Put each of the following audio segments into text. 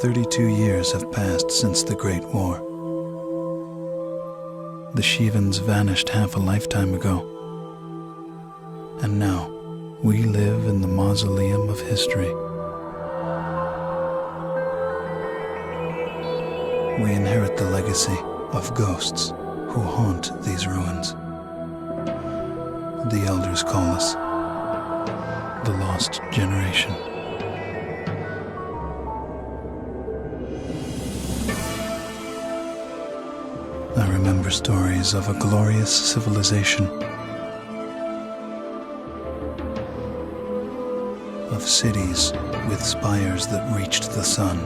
"32 years have passed since the Great War. The Shivans vanished half a lifetime ago. And now, we live in the mausoleum of history. We inherit the legacy of ghosts who haunt these ruins. The elders call us the Lost Generation. I remember stories of a glorious civilization, of cities with spires that reached the sun,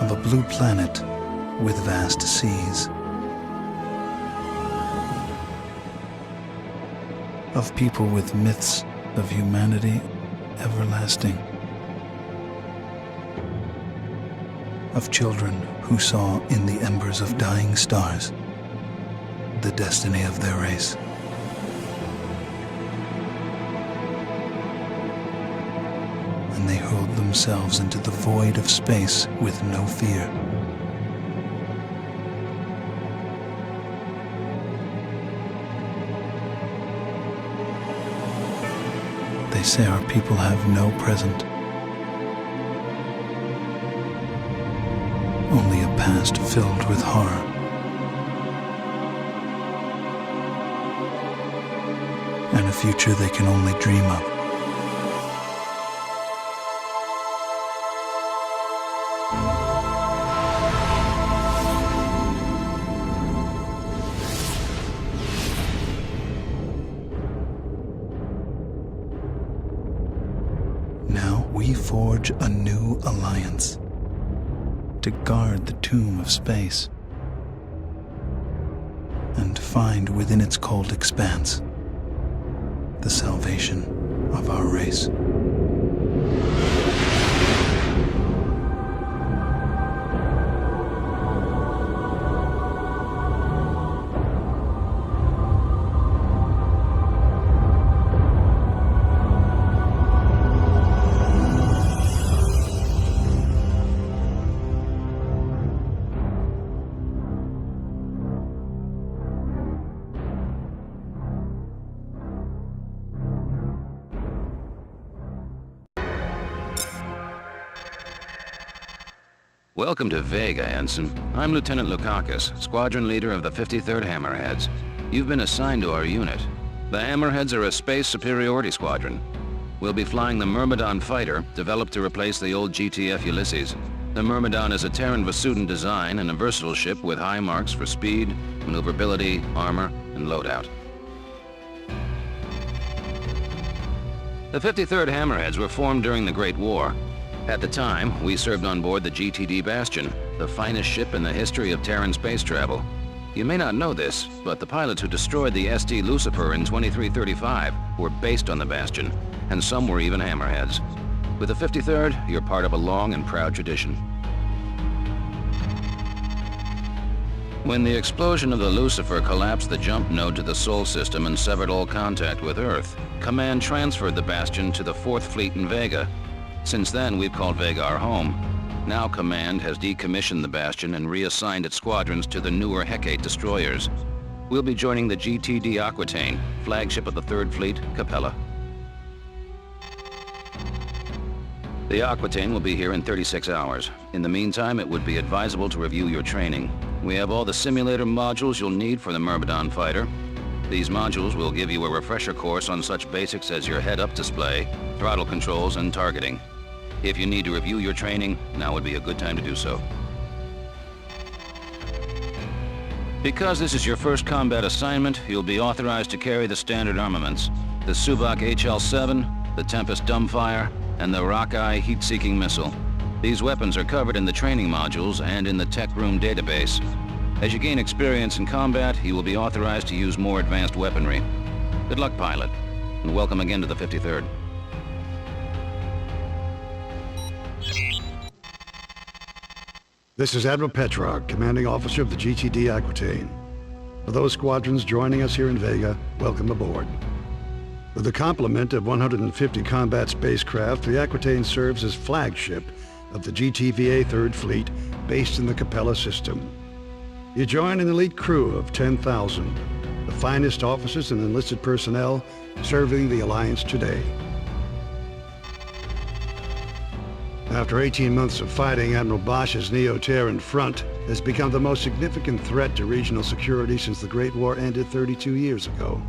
of a blue planet with vast seas, of people with myths of humanity everlasting, of children who saw in the embers of dying stars the destiny of their race. And they hurled themselves into the void of space with no fear. They say our people have no present, only a past filled with horror. And a future they can only dream of. Now we forge a new alliance to guard the tomb of space and find within its cold expanse the salvation of our race. Welcome to Vega, Ensign. I'm Lieutenant Lukakis, Squadron Leader of the 53rd Hammerheads. You've been assigned to our unit. The Hammerheads are a space superiority squadron. We'll be flying the Myrmidon fighter, developed to replace the old GTF Ulysses. The Myrmidon is a Terran Vasudin design and a versatile ship with high marks for speed, maneuverability, armor, and loadout. The 53rd Hammerheads were formed during the Great War. At the time, we served on board the GTD Bastion, the finest ship in the history of Terran space travel. You may not know this, but the pilots who destroyed the ST Lucifer in 2335 were based on the Bastion, and some were even Hammerheads. With the 53rd, you're part of a long and proud tradition. When the explosion of the Lucifer collapsed the jump node to the Sol system and severed all contact with Earth, Command transferred the Bastion to the 4th Fleet in Vega. Since then, we've called Vega our home. Now Command has decommissioned the Bastion and reassigned its squadrons to the newer Hecate destroyers. We'll be joining the GTD Aquitaine, flagship of the 3rd Fleet, Capella. The Aquitaine will be here in 36 hours. In the meantime, it would be advisable to review your training. We have all the simulator modules you'll need for the Myrmidon fighter. These modules will give you a refresher course on such basics as your head-up display, throttle controls, and targeting. If you need to review your training, now would be a good time to do so. Because this is your first combat assignment, you'll be authorized to carry the standard armaments. The Subak HL-7, the Tempest Dumbfire, and the Rockeye heat-seeking missile. These weapons are covered in the training modules and in the tech room database. As you gain experience in combat, you will be authorized to use more advanced weaponry. Good luck, pilot, and welcome again to the 53rd. This is Admiral Petrarch, Commanding Officer of the GTD Aquitaine. For those squadrons joining us here in Vega, welcome aboard. With a complement of 150 combat spacecraft, the Aquitaine serves as flagship of the GTVA 3rd Fleet, based in the Capella system. You join an elite crew of 10,000, the finest officers and enlisted personnel serving the Alliance today. After 18 months of fighting, Admiral Bosch's Neo-Terran front has become the most significant threat to regional security since the Great War ended 32 years ago.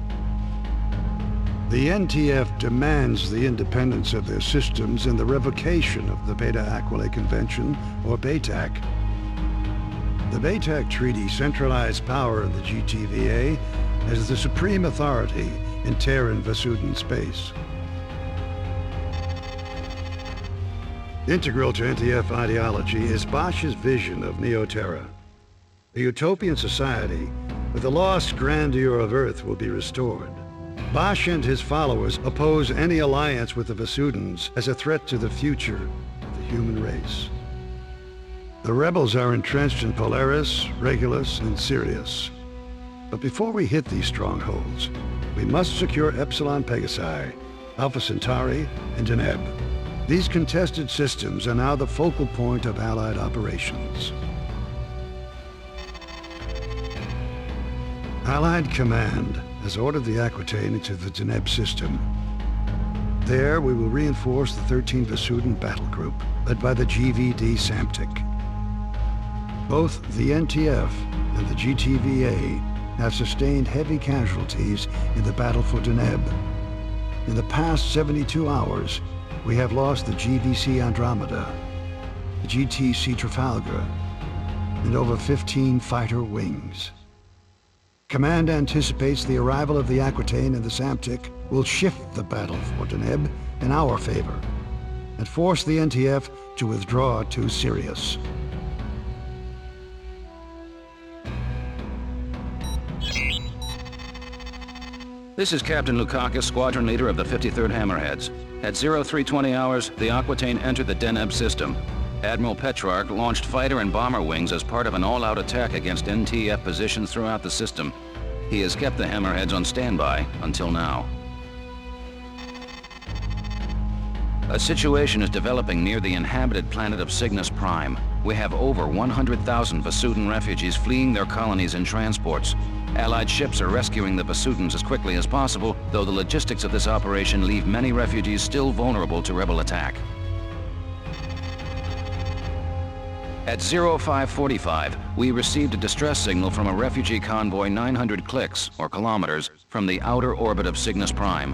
The NTF demands the independence of their systems and the revocation of the Beta Aquilae Convention, or BATAC. The BATAC Treaty centralized power of the GTVA as the supreme authority in Terran Vasudan space. Integral to NTF ideology is Bosch's vision of Neo-Terra. A utopian society where the lost grandeur of Earth will be restored. Bosch and his followers oppose any alliance with the Vasudans as a threat to the future of the human race. The rebels are entrenched in Polaris, Regulus, and Sirius. But before we hit these strongholds, we must secure Epsilon Pegasi, Alpha Centauri, and Deneb. These contested systems are now the focal point of Allied operations. Allied Command has ordered the Aquitaine into the Deneb system. There, we will reinforce the 13 Vasudan battle group, led by the GVD Samtic. Both the NTF and the GTVA have sustained heavy casualties in the battle for Deneb. In the past 72 hours, we have lost the GVC Andromeda, the GTC Trafalgar, and over 15 fighter wings. Command anticipates the arrival of the Aquitaine and the Samtic will shift the battle for Deneb in our favor and force the NTF to withdraw to Sirius. This is Captain Lukakis, Squadron Leader of the 53rd Hammerheads. At 0320 hours, the Aquitaine entered the Deneb system. Admiral Petrarch launched fighter and bomber wings as part of an all-out attack against NTF positions throughout the system. He has kept the Hammerheads on standby until now. A situation is developing near the inhabited planet of Cygnus Prime. We have over 100,000 Vasudan refugees fleeing their colonies in transports. Allied ships are rescuing the Vasudans as quickly as possible, though the logistics of this operation leave many refugees still vulnerable to rebel attack. At 0545, we received a distress signal from a refugee convoy 900 clicks, or kilometers, from the outer orbit of Cygnus Prime.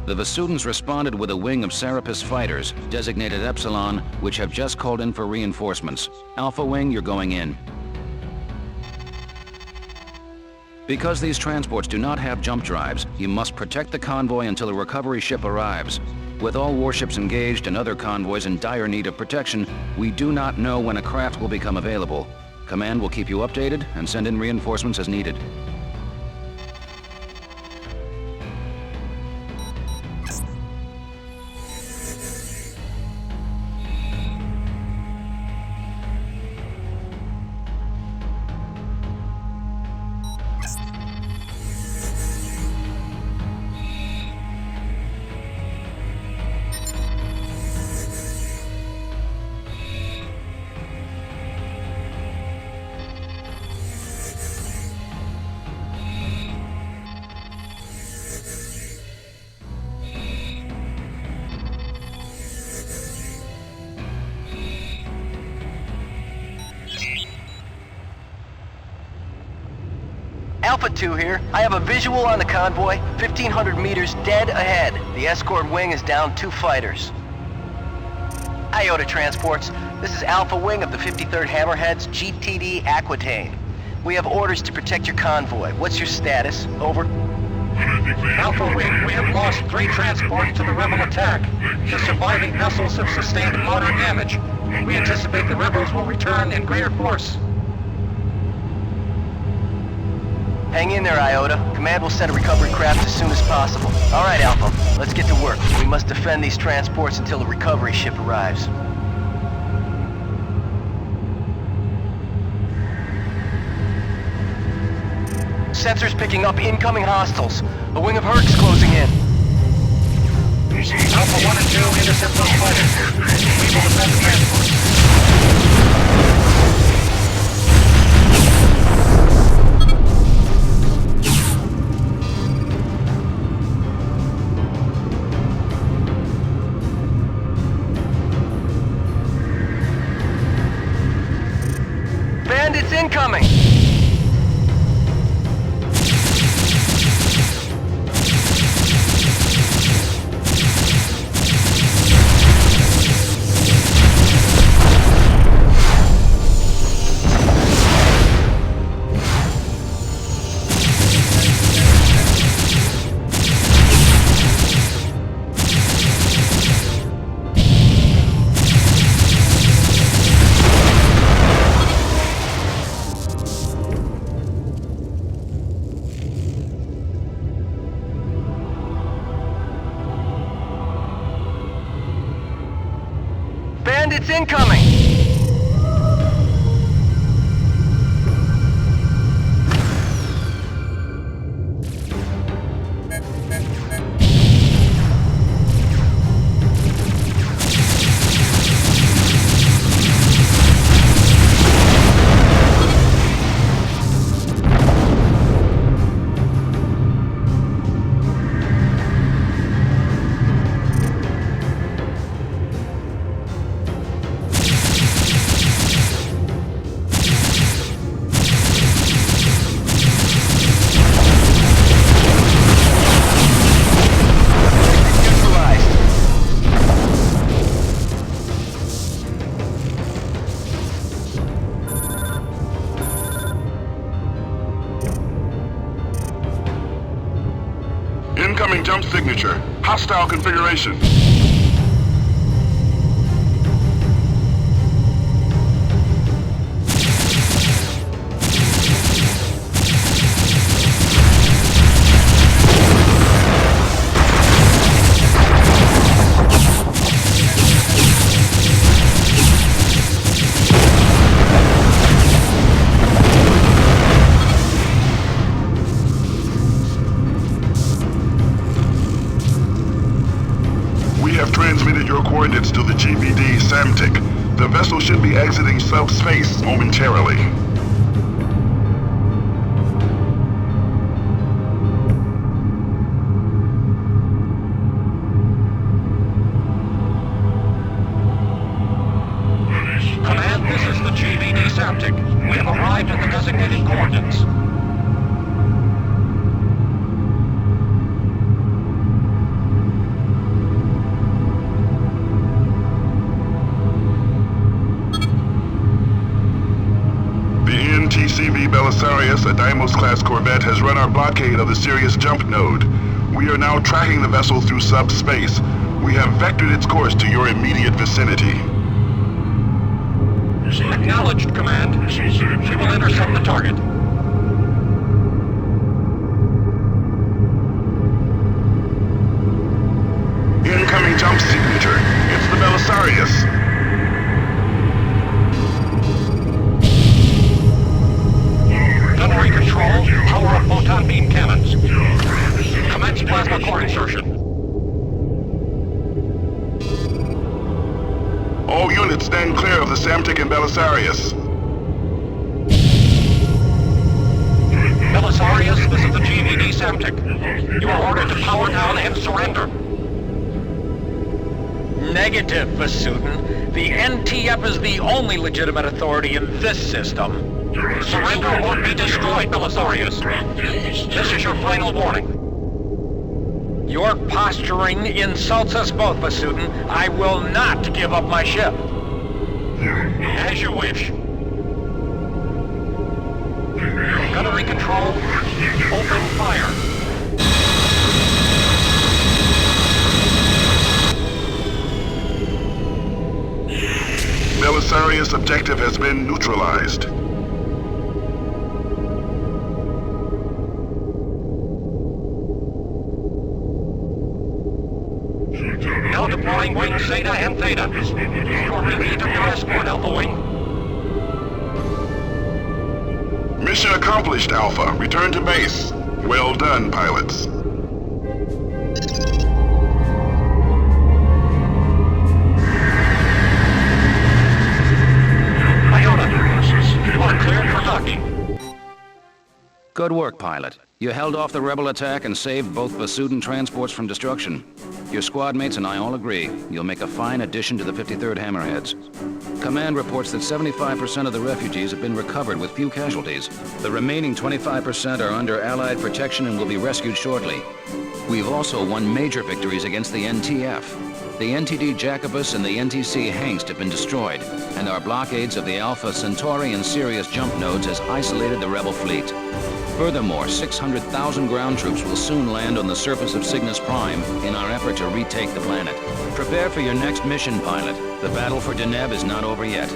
The Vasudans responded with a wing of Serapis fighters, designated Epsilon, which have just called in for reinforcements. Alpha Wing, you're going in. Because these transports do not have jump drives, you must protect the convoy until a recovery ship arrives. With all warships engaged and other convoys in dire need of protection, we do not know when a craft will become available. Command will keep you updated and send in reinforcements as needed. Alpha 2 here. I have a visual on the convoy, 1,500 meters dead ahead. The escort wing is down 2 fighters. Iota Transports, this is Alpha Wing of the 53rd Hammerheads, GTD Aquitaine. We have orders to protect your convoy. What's your status? Over. Alpha Wing, we have lost 3 transports to the rebel attack. The surviving vessels have sustained moderate damage. We anticipate the rebels will return in greater force. Hang in there, Iota. Command will send a recovery craft as soon as possible. All right, Alpha, let's get to work. We must defend these transports until the recovery ship arrives. Sensors picking up incoming hostiles. A wing of Herc's closing in. Alpha 1 and 2 intercept those fighters. We will defend the transports. Bandits incoming! Bandits incoming! Incoming jump signature. Hostile configuration. Transmitted your coordinates to the GVD Samtic. The vessel should be exiting subspace momentarily. Command, this is the GVD Samtic. We have arrived at the designated coordinates. TCV Belisarius, a Deimos-class corvette, has run our blockade of the Sirius jump node. We are now tracking the vessel through subspace. We have vectored its course to your immediate vicinity. Acknowledged, Command. She will intercept the target. Incoming jump signature. It's the Belisarius. Gunnery control, power up photon beam cannons. Commence plasma core insertion. All units stand clear of the Samtic and Belisarius. Belisarius, this is the GVD Samtic. You are ordered to power down and surrender. Negative, Vasudin. The NTF is the only legitimate authority in this system. Surrender or be destroyed, Belisarius. This is your final warning. Your posturing insults us both, Vasudin. I will not give up my ship. As you wish. Gunnery control. Open fire. Belisarius' objective has been neutralized. Now deploying wings Zeta and Theta. You're relieved of your escort, Alpha Wing. Mission accomplished, Alpha. Return to base. Well done, pilots. You are cleared for docking. Good work, pilot. You held off the rebel attack and saved both Vasudin transports from destruction. Your squad mates and I all agree you'll make a fine addition to the 53rd Hammerheads. Command reports that 75% of the refugees have been recovered with few casualties. The remaining 25% are under Allied protection and will be rescued shortly. We've also won major victories against the NTF. The NTD Jacobus and the NTC Hengst have been destroyed, and our blockades of the Alpha Centauri and Sirius jump nodes has isolated the rebel fleet. Furthermore, 600,000 ground troops will soon land on the surface of Cygnus Prime in our effort to retake the planet. Prepare for your next mission, pilot. The battle for Deneb is not over yet.